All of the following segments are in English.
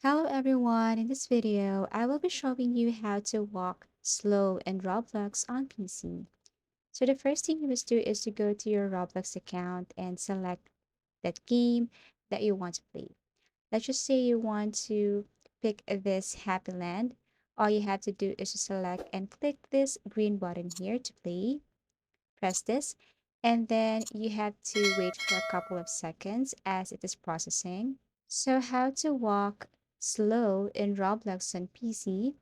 Hello everyone, in this video, I will be showing you how to walk slow in Roblox on PC. So the first thing you must do is to go to your Roblox account and select that game that you want to play. Let's just say you want to pick this Happy Land. All you have to do is to select and click this green button here to play. Press this, and then you have to wait for a couple of seconds as it is processing. So how to walk slow in Roblox on PC?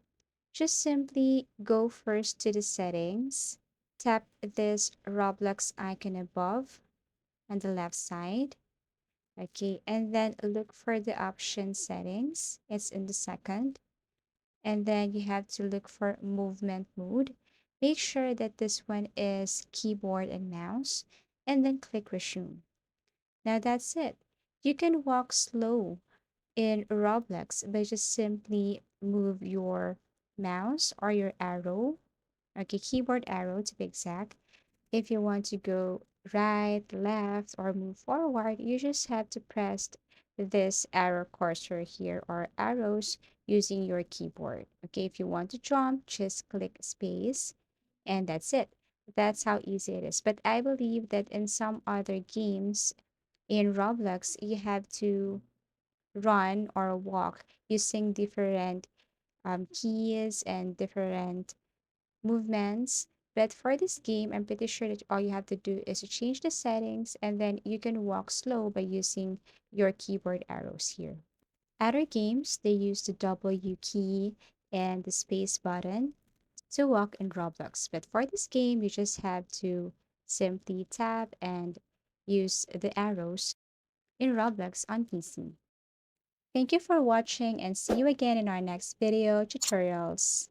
Just simply go first to the settings, tap this Roblox icon above on the left side, okay, and then look for the option settings. It's in the second, and then you have to look for movement mode. Make sure that this one is keyboard and mouse, and then click resume. Now that's it. You can walk slow in Roblox by just simply move your mouse or your arrow, okay, keyboard arrow to be exact. If you want to go right, left, or move forward, you just have to press this arrow cursor here or arrows using your keyboard. Okay, if you want to jump, just click space and that's it. That's how easy it is. But I believe that in some other games in Roblox, you have to run or walk using different keys and different movements. But for this game, I'm pretty sure that all you have to do is to change the settings and then you can walk slow by using your keyboard arrows here. Other games, they use the W key and the space button to walk in Roblox. But for this game, you just have to simply tap and use the arrows in Roblox on PC. Thank you for watching and see you again in our next video tutorials.